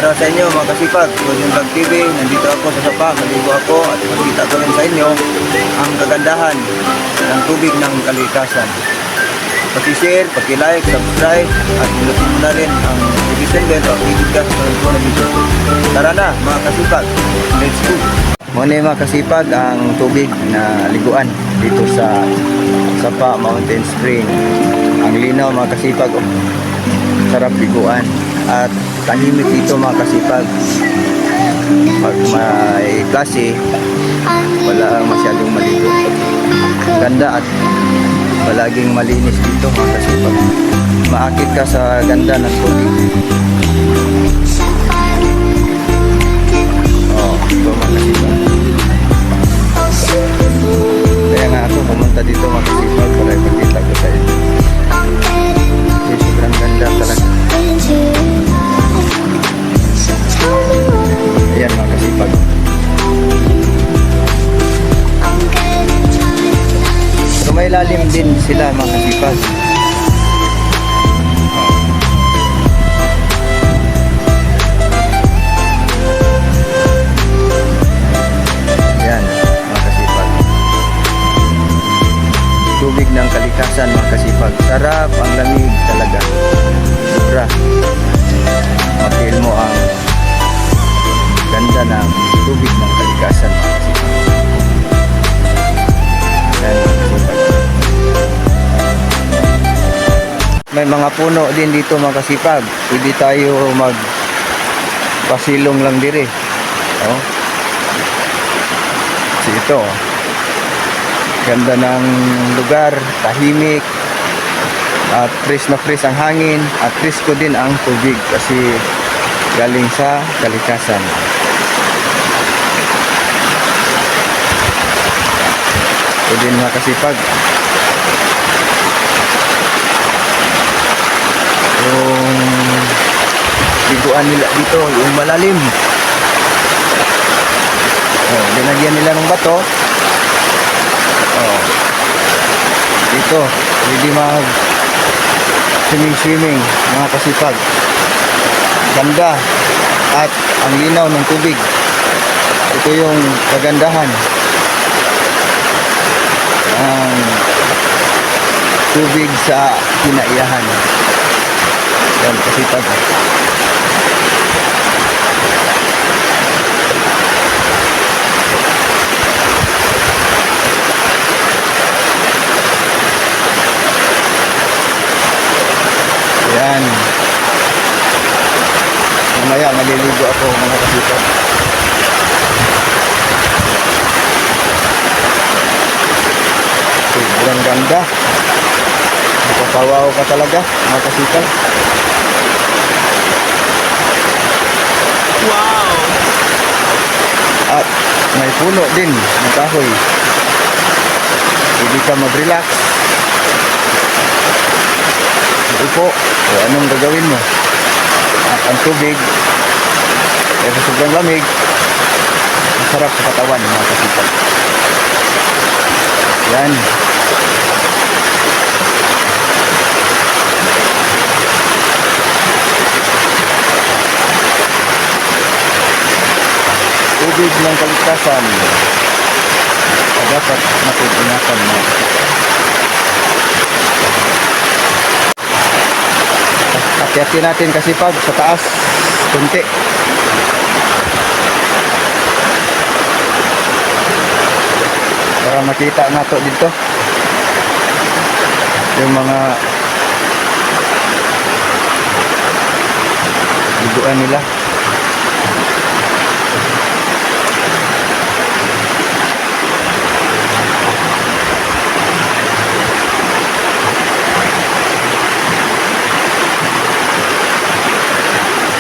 Para sa inyo mga kasipag, Rodyon Vlog TV, nandito ako sa sapa, maligo ako at makita ko rin sa inyo ang kagandahan ng tubig ng kalikasan. Paki-share, paki-like, subscribe at pinutin mo na rin ang notification bell o i-click sa na video. Tara na mga kasipag, let's go! Muna mga kasipag ang tubig na liguan dito sa Sapa Mountain Spring. Ang linaw mga kasipag, sarap liguan at tahimik dito mga kasipag. Pag may klase, wala masyadong maligo. Ganda at palaging malinis dito mga kasipag. Maakit ka sa ganda ng tubig. Ito mga kasipag. Kaya nga ako pumunta dito mga kasipag para ipakita ko sa inyo. Sobrang ganda talaga. Ayan mga kasipag. So may lalim din sila mga kasipag. Tubig ng kalikasan mga kasipag. Sarap, ang lamig talaga. Sobra. Mapil mo ang ganda ng tubig ng kalikasan mga kasipag. Yan mga kasipag. May mga puno din dito mga kasipag. Pwede tayo magpasilong lang dire. Oh. So ito. Ganda ng lugar, tahimik at fresh na fresh ang hangin at presko din ang tubig kasi galing sa kalikasan. Ito din mga kasipag. Yung liguan nila dito, yung malalim. Dinagyan nila ng bato. Dito, pwede mag swimming mga kasipag. Ganda at ang linaw ng tubig. Ito yung kagandahan ang tubig sa kinaiyahan. Yan kasipag. Yan. Mamaya maliligo ako mga kasipag. Sobrang ganda. Napapawaw ka talaga mga kasipag. Wow! At may puno din ng kahoy. Hindi ka mag-relax. Upo, so anong gagawin mo? At ang tubig ay sobrang lamig, masarap sa katawan mga kasipag. Yan. Tubig ng kalikasan dapat natin ingatan mga kasipag. Hati-hati natin kasipag sa taas kunti. Para makita nato dito yung mga liguan nila.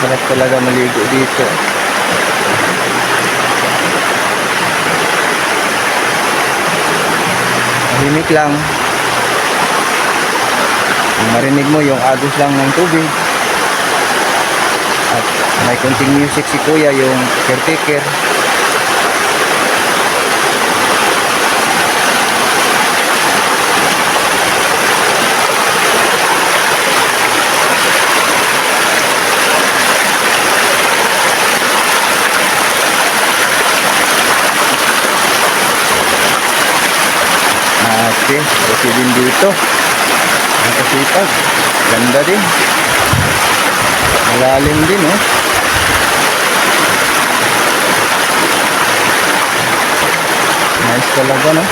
Sarap talaga maligo dito. Tahimik lang. Marinig mo yung agos lang ng tubig. At may konting music si kuya, yung caretaker. Grabe, kasi din dito. Nakasipag. Ganda din. Malalim din, oh. Nice talaga, no?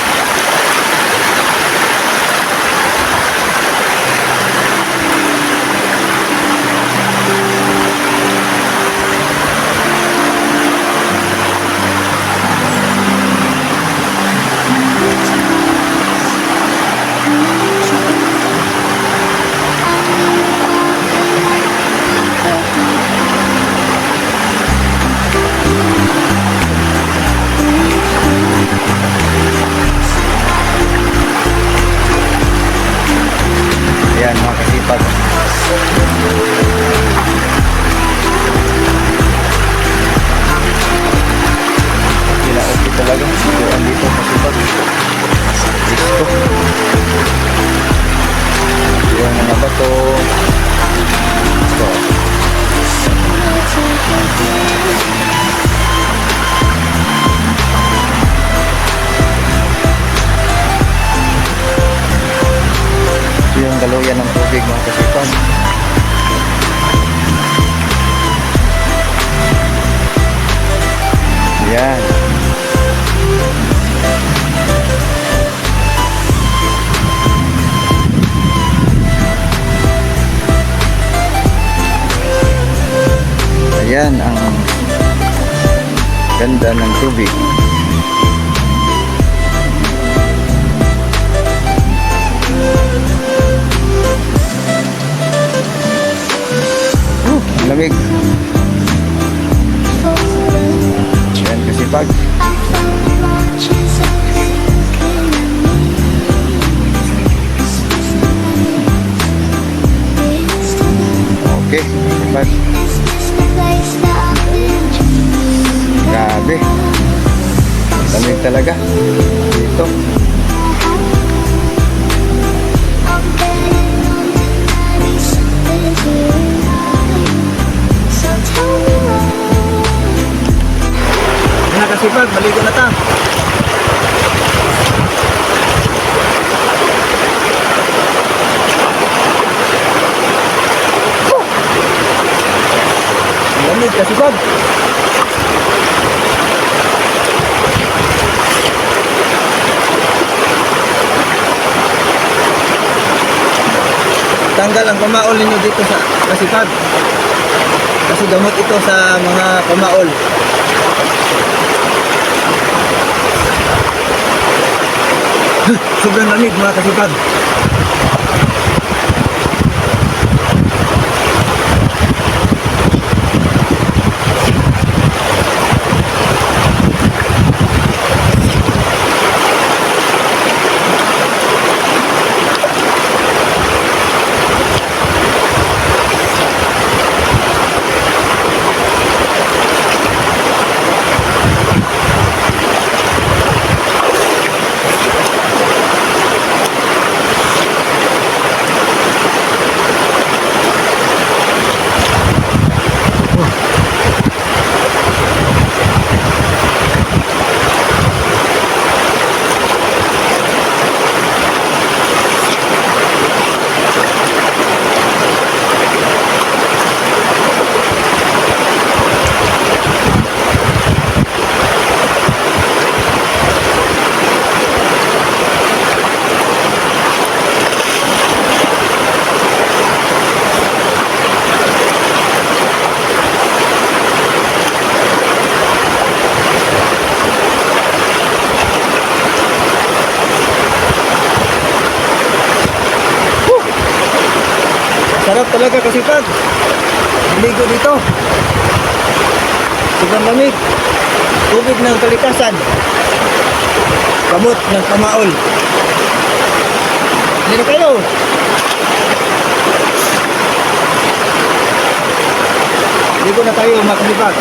Ayan, mga kasipag. Okay talaga. Siguran dito, kasipag. Listo. Yung mga bato. So. Ito yung daluyan ng tubig, mga kasipag. Yan. Ayan ang ganda ng tubig. Lamig. Ayan kasipag. Okay, kasipag. Grabe. Lamig talaga. Dito. Kasipag, maligo na ta. Lamig kasipag. Tanggal ang pamaol ninyo dito sa kasipag. Kasi gamot ito sa mga pamaol. Sobrang lamig mga kasipag. Sarap talaga kasipag. Ligo dito. Sobrang lamig. Tubig ng kalikasan. Gamot ng pamaol. Dito kayo. Ligo na tayo mga kasipag.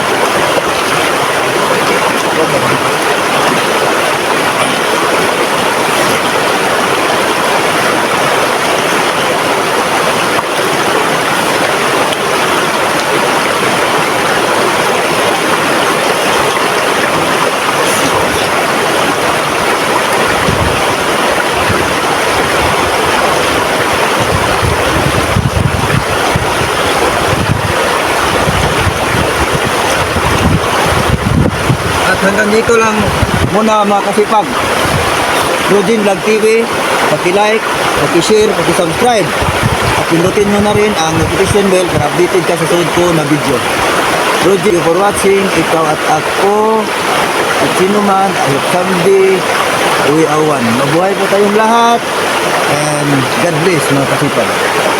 hanggang dito lang muna mga kasipag. Rogin Vlog TV, paki-like, paki-share, paki-subscribe. At pindutin nyo na rin ang notification bell para updated ka sa sunod ko na video. Rogin, thank you for watching. Ikaw at ako, at sino man, I hope someday we are one. Mabuhay po tayong lahat. And God bless mga kasipag.